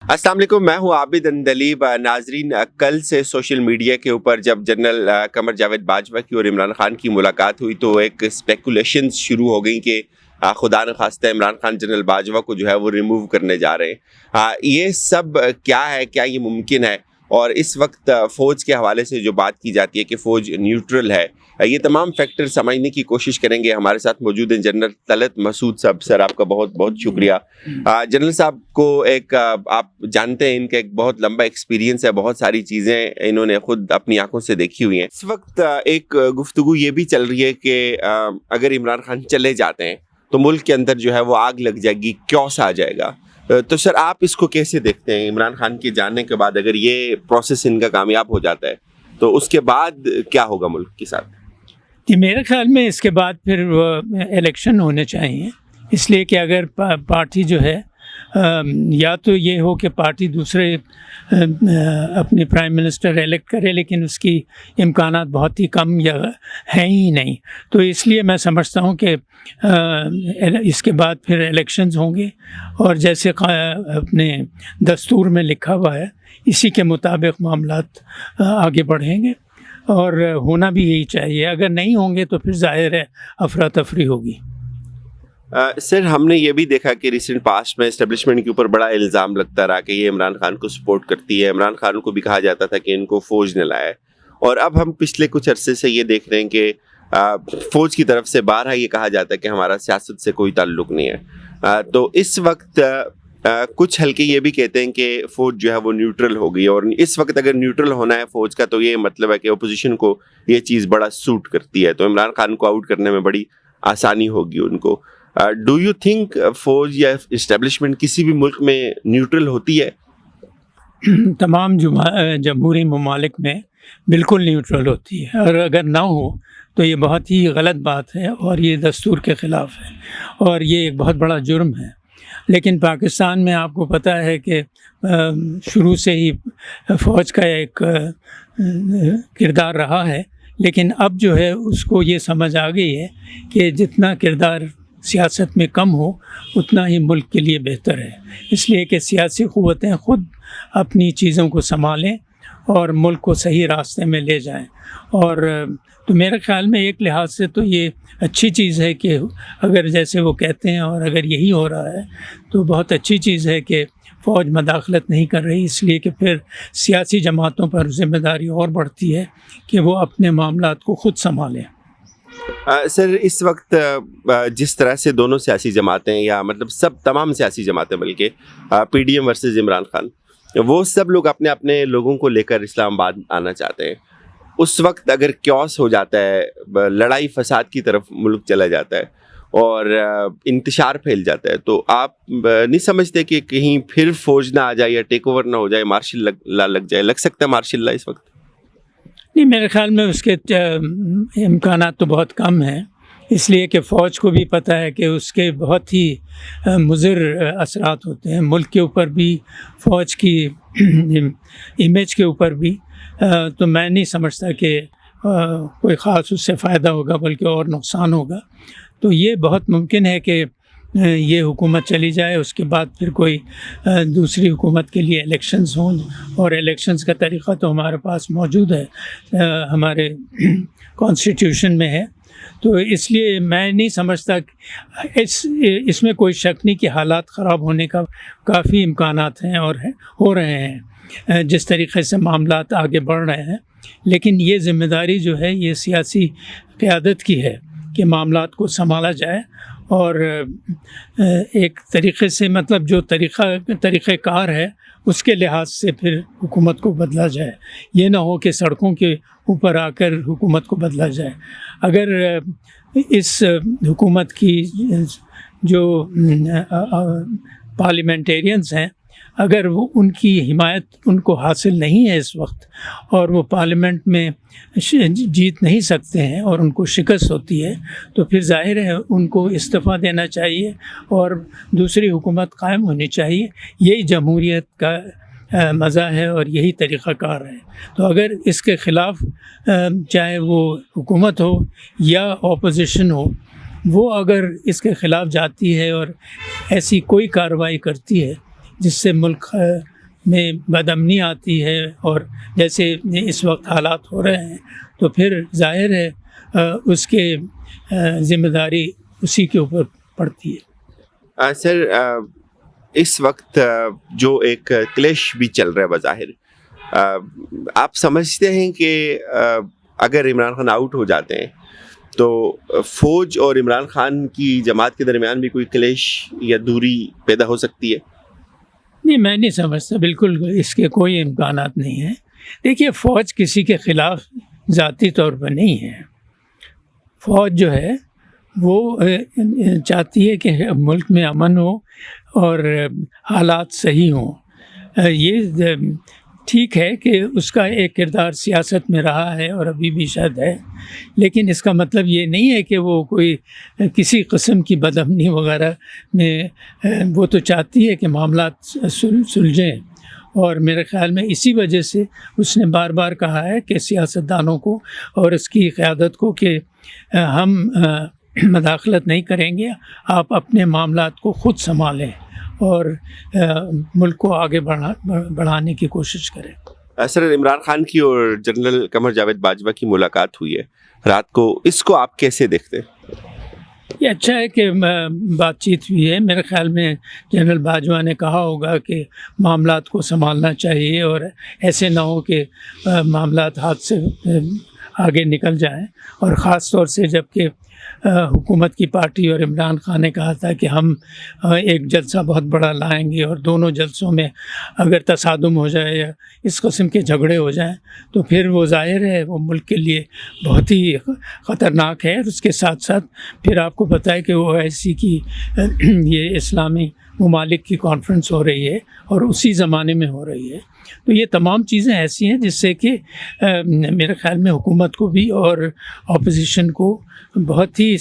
السلام علیکم، میں ہوں عابد اندلیب۔ ناظرین، کل سے سوشل میڈیا کے اوپر جب جنرل قمر جاوید باجوہ کی اور عمران خان کی ملاقات ہوئی تو ایک اسپیکولیشنز شروع ہو گئیں کہ خدا نخواستہ عمران خان جنرل باجوہ کو جو ہے وہ ریموو کرنے جا رہے ہیں۔ یہ سب کیا ہے؟ کیا یہ ممکن ہے؟ اور اس وقت فوج کے حوالے سے جو بات کی جاتی ہے کہ فوج نیوٹرل ہے، یہ تمام فیکٹر سمجھنے کی کوشش کریں گے۔ ہمارے ساتھ موجود ہیں جنرل طلعت مسعود صاحب۔ سر، آپ کا بہت بہت شکریہ۔ جنرل صاحب کو آپ جانتے ہیں، ان کا ایک بہت لمبا ایکسپیرینس ہے، بہت ساری چیزیں انہوں نے خود اپنی آنکھوں سے دیکھی ہوئی ہیں۔ اس وقت ایک گفتگو یہ بھی چل رہی ہے کہ اگر عمران خان چلے جاتے ہیں تو ملک کے اندر جو ہے وہ آگ لگ جائے گی، کیوس آ جائے گا۔ تو سر، آپ اس کو کیسے دیکھتے ہیں؟ عمران خان کے جانے کے بعد اگر یہ پروسیس ان کا کامیاب ہو جاتا ہے تو اس کے بعد کیا ہوگا ملک کے ساتھ؟ جی، میرے خیال میں اس کے بعد پھر الیکشن ہونے چاہیے، اس لیے کہ اگر پارٹی جو ہے یا تو یہ ہو کہ پارٹی دوسرے اپنے پرائم منسٹر الیکٹ کرے، لیکن اس کی امکانات بہت ہی کم یا ہیں ہی نہیں، تو اس لیے میں سمجھتا ہوں کہ اس کے بعد پھر الیکشنز ہوں گے، اور جیسے اپنے دستور میں لکھا ہوا ہے اسی کے مطابق معاملات آگے بڑھیں گے، اور ہونا بھی یہی چاہیے۔ اگر نہیں ہوں گے تو پھر ظاہر ہے افراتفری ہوگی۔ سر، ہم نے یہ بھی دیکھا کہ ریسنٹ پاسٹ میں اسٹیبلشمنٹ کے اوپر بڑا الزام لگتا رہا کہ یہ عمران خان کو سپورٹ کرتی ہے۔ عمران خان کو بھی کہا جاتا تھا کہ ان کو فوج نے لایا ہے، اور اب ہم پچھلے کچھ عرصے سے یہ دیکھ رہے ہیں کہ فوج کی طرف سے بارہا یہ کہا جاتا ہے کہ ہمارا سیاست سے کوئی تعلق نہیں ہے۔ تو اس وقت کچھ حلقے یہ بھی کہتے ہیں کہ فوج جو ہے وہ نیوٹرل ہو گئی، اور اس وقت اگر نیوٹرل ہونا ہے فوج کا تو یہ مطلب ہے کہ اپوزیشن کو یہ چیز بڑا سوٹ کرتی ہے، تو عمران خان کو آؤٹ کرنے میں بڑی آسانی ہوگی ان کو۔ ڈو یو تھنک فوج یا اسٹیبلشمنٹ کسی بھی ملک میں نیوٹرل ہوتی ہے؟ تمام جمہوری ممالک میں بالکل نیوٹرل ہوتی ہے، اور اگر نہ ہو تو یہ بہت ہی غلط بات ہے، اور یہ دستور کے خلاف ہے، اور یہ ایک بہت بڑا جرم ہے۔ لیکن پاکستان میں آپ کو پتہ ہے کہ شروع سے ہی فوج کا ایک کردار رہا ہے، لیکن اب جو ہے اس کو یہ سمجھ آ گئی ہے کہ جتنا کردار سیاست میں کم ہو اتنا ہی ملک کے لیے بہتر ہے، اس لیے کہ سیاسی قوتیں خود اپنی چیزوں کو سنبھالیں اور ملک کو صحیح راستے میں لے جائیں۔ اور تو میرے خیال میں ایک لحاظ سے تو یہ اچھی چیز ہے کہ اگر جیسے وہ کہتے ہیں اور اگر یہی ہو رہا ہے تو بہت اچھی چیز ہے کہ فوج مداخلت نہیں کر رہی، اس لیے کہ پھر سیاسی جماعتوں پر ذمہ داری اور بڑھتی ہے کہ وہ اپنے معاملات کو خود سنبھالیں۔ سر، اس وقت جس طرح سے دونوں سیاسی جماعتیں، یا مطلب تمام سیاسی جماعتیں، بلکہ PDM versus Imran Khan, وہ سب لوگ اپنے اپنے لوگوں کو لے کر اسلام آباد آنا چاہتے ہیں۔ اس وقت اگر کیوس ہو جاتا ہے، لڑائی فساد کی طرف ملک چلا جاتا ہے اور انتشار پھیل جاتا ہے، تو آپ نہیں سمجھتے کہ کہیں پھر فوج نہ آ جائے یا ٹیک اوور نہ ہو جائے، مارشل لا لگ جائے؟ لگ سکتا ہے مارشل لا اس وقت؟ نہیں، میرے خیال میں اس کے امکانات تو بہت کم ہیں، اس لیے کہ فوج کو بھی پتہ ہے کہ اس کے بہت ہی مضر اثرات ہوتے ہیں ملک کے اوپر بھی، فوج کی امیج کے اوپر بھی۔ تو میں نہیں سمجھتا کہ کوئی خاص اس سے فائدہ ہوگا، بلکہ اور نقصان ہوگا۔ تو یہ بہت ممکن ہے کہ یہ حکومت چلی جائے، اس کے بعد پھر کوئی دوسری حکومت کے لیے الیکشنز ہوں، اور الیکشنز کا طریقہ تو ہمارے پاس موجود ہے، ہمارے کانسٹیٹیوشن میں ہے۔ تو اس لیے میں نہیں سمجھتا، اس میں کوئی شک نہیں کہ حالات خراب ہونے کا کافی امکانات ہیں اور ہو رہے ہیں جس طریقے سے معاملات آگے بڑھ رہے ہیں، لیکن یہ ذمہ داری جو ہے یہ سیاسی قیادت کی ہے کہ معاملات کو سنبھالا جائے، اور ایک طریقے سے مطلب جو طریقہ کار ہے اس کے لحاظ سے پھر حکومت کو بدلا جائے، یہ نہ ہو کہ سڑکوں کے اوپر آ کر حکومت کو بدلا جائے۔ اگر اس حکومت کی جو پارلیمنٹیرینز ہیں، اگر وہ ان کی حمایت ان کو حاصل نہیں ہے اس وقت، اور وہ پارلیمنٹ میں جیت نہیں سکتے ہیں اور ان کو شکست ہوتی ہے، تو پھر ظاہر ہے ان کو استعفیٰ دینا چاہیے اور دوسری حکومت قائم ہونی چاہیے۔ یہی جمہوریت کا مزہ ہے اور یہی طریقہ کار ہے۔ تو اگر اس کے خلاف چاہے وہ حکومت ہو یا اپوزیشن ہو، وہ اگر اس کے خلاف جاتی ہے اور ایسی کوئی کارروائی کرتی ہے جس سے ملک میں بدامنی آتی ہے اور جیسے اس وقت حالات ہو رہے ہیں تو پھر ظاہر ہے اس کے ذمہ داری اسی کے اوپر پڑتی ہے. سر اس وقت جو ایک کلیش بھی چل رہا ہے بظاہر, آپ سمجھتے ہیں کہ اگر عمران خان آؤٹ ہو جاتے ہیں تو فوج اور عمران خان کی جماعت کے درمیان بھی کوئی کلیش یا دوری پیدا ہو سکتی ہے؟ نہیں, میں نہیں سمجھتا, بالکل اس کے کوئی امکانات نہیں ہیں. دیکھیے, فوج کسی کے خلاف ذاتی طور پر نہیں ہے. فوج جو ہے وہ چاہتی ہے کہ ملک میں امن ہو اور حالات صحیح ہوں. یہ ٹھیک ہے کہ اس کا ایک کردار سیاست میں رہا ہے اور ابھی بھی شاید ہے, لیکن اس کا مطلب یہ نہیں ہے کہ وہ کوئی کسی قسم کی بدامنی وغیرہ میں, وہ تو چاہتی ہے کہ معاملات سلجھیں. اور میرے خیال میں اسی وجہ سے اس نے بار بار کہا ہے کہ سیاستدانوں کو اور اس کی قیادت کو کہ ہم مداخلت نہیں کریں گے, آپ اپنے معاملات کو خود سنبھالیں اور ملک کو آگے بڑھانے کی کوشش کریں. سر, عمران خان کی اور جنرل قمر جاوید باجوہ کی ملاقات ہوئی ہے رات کو, اس کو آپ کیسے دیکھتے ہیں؟ یہ اچھا ہے کہ بات چیت ہوئی ہے. میرے خیال میں جنرل باجوہ نے کہا ہوگا کہ معاملات کو سنبھالنا چاہیے اور ایسے نہ ہو کہ معاملات ہاتھ سے آگے نکل جائیں, اور خاص طور سے جب کہ حکومت کی پارٹی اور عمران خان نے کہا تھا کہ ہم ایک جلسہ بہت بڑا لائیں گے اور دونوں جلسوں میں اگر تصادم ہو جائے یا اس قسم کے جھگڑے ہو جائیں تو پھر وہ ظاہر ہے وہ ملک کے لیے بہت ہی خطرناک ہے. اور اس کے ساتھ ساتھ پھر آپ کو پتہ ہے کہ OIC کی یہ اسلامی ممالک کی کانفرنس ہو رہی ہے اور اسی زمانے میں ہو رہی ہے. تو یہ تمام چیزیں ایسی ہیں جس سے کہ میرے خیال میں حکومت کو بھی اور اپوزیشن کو بہت ہی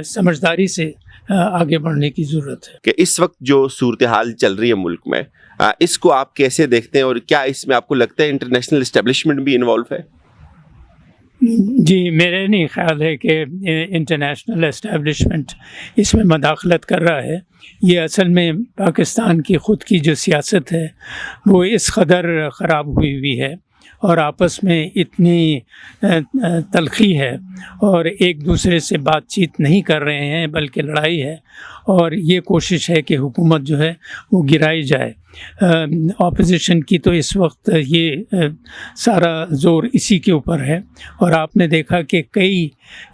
سمجھداری سے آگے بڑھنے کی ضرورت ہے. کہ اس وقت جو صورتحال چل رہی ہے ملک میں, اس کو آپ کیسے دیکھتے ہیں اور کیا اس میں آپ کو لگتا ہے انٹرنیشنل اسٹیبلشمنٹ بھی انوالو ہے؟ جی, میرے نہیں خیال ہے کہ انٹرنیشنل اسٹیبلشمنٹ اس میں مداخلت کر رہا ہے. یہ اصل میں پاکستان کی خود کی جو سیاست ہے وہ اس قدر خراب ہوئی ہے اور آپس میں اتنی تلخی ہے اور ایک دوسرے سے بات چیت نہیں کر رہے ہیں بلکہ لڑائی ہے, اور یہ کوشش ہے کہ حکومت جو ہے وہ گرائی جائے. اپوزیشن کی تو اس وقت یہ سارا زور اسی کے اوپر ہے, اور آپ نے دیکھا کہ کئی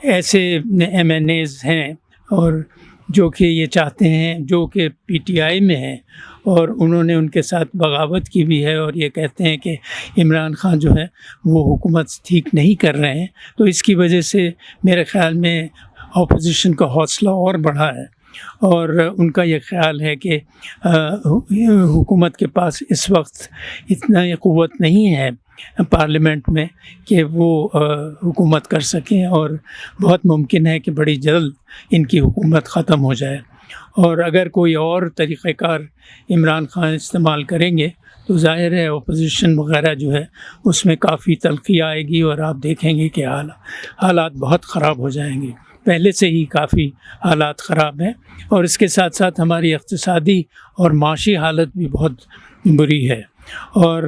ایسے MNAs ہیں اور جو کہ یہ چاہتے ہیں, جو کہ PTI میں ہیں اور انہوں نے ان کے ساتھ بغاوت کی بھی ہے اور یہ کہتے ہیں کہ عمران خان جو ہے وہ حکومت ٹھیک نہیں کر رہے ہیں. تو اس کی وجہ سے میرے خیال میں اپوزیشن کا حوصلہ اور بڑھا ہے اور ان کا یہ خیال ہے کہ حکومت کے پاس اس وقت اتنا قوت نہیں ہے پارلیمنٹ میں کہ وہ حکومت کر سکیں, اور بہت ممکن ہے کہ بڑی جلد ان کی حکومت ختم ہو جائے. اور اگر کوئی اور طریقہ کار عمران خان استعمال کریں گے تو ظاہر ہے اپوزیشن وغیرہ جو ہے اس میں کافی تلخی آئے گی اور آپ دیکھیں گے کہ حالات بہت خراب ہو جائیں گے. پہلے سے ہی کافی حالات خراب ہیں اور اس کے ساتھ ساتھ ہماری اقتصادی اور معاشی حالت بھی بہت بری ہے, اور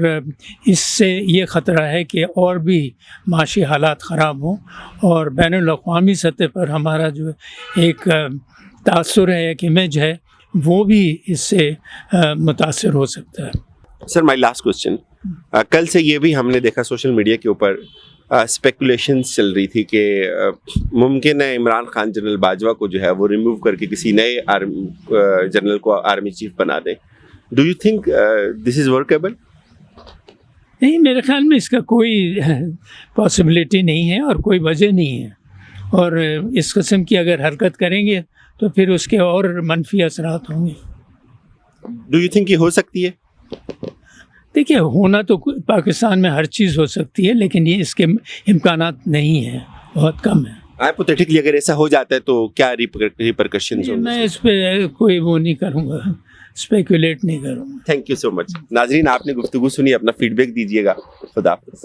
اس سے یہ خطرہ ہے کہ اور بھی معاشی حالات خراب ہوں اور بین الاقوامی سطح پر ہمارا جو ایک تاثر ہے, ایک امیج ہے, وہ بھی اس سے متاثر ہو سکتا ہے. سر, مائی لاسٹ کوسچن, کل سے یہ بھی ہم نے دیکھا سوشل میڈیا کے اوپر اسپیکولیشنس چل رہی تھی کہ ممکن ہے عمران خان جنرل باجوہ کو جو ہے وہ ریموو کر کے کسی نئے جنرل کو آرمی چیف بنا دیں. Do you think this is workable? نہیں, میرے خیال میں اس کا کوئی پاسبلٹی نہیں ہے اور کوئی وجہ نہیں ہے, اور اس قسم کی اگر حرکت کریں گے تو پھر اس کے اور منفی اثرات ہوں گے. ڈو یو تھنک یہ ہو سکتی ہے؟ دیکھیے, ہونا تو پاکستان میں ہر چیز ہو سکتی ہے, لیکن یہ اس کے امکانات نہیں ہیں, بہت کم ہیں. ہائپوتھیٹیکلی اگر ایسا ہو جاتا ہے تو کیا ریپرکشنز ہوں گے؟ میں اس پہ کوئی وہ نہیں کروں گا, اسپیکولیٹ نہیں کروں گا. تھینک یو سو مچ. ناظرین, آپ نے گفتگو سنی, اپنا فیڈ بیک دیجیے گا. خدا حافظ.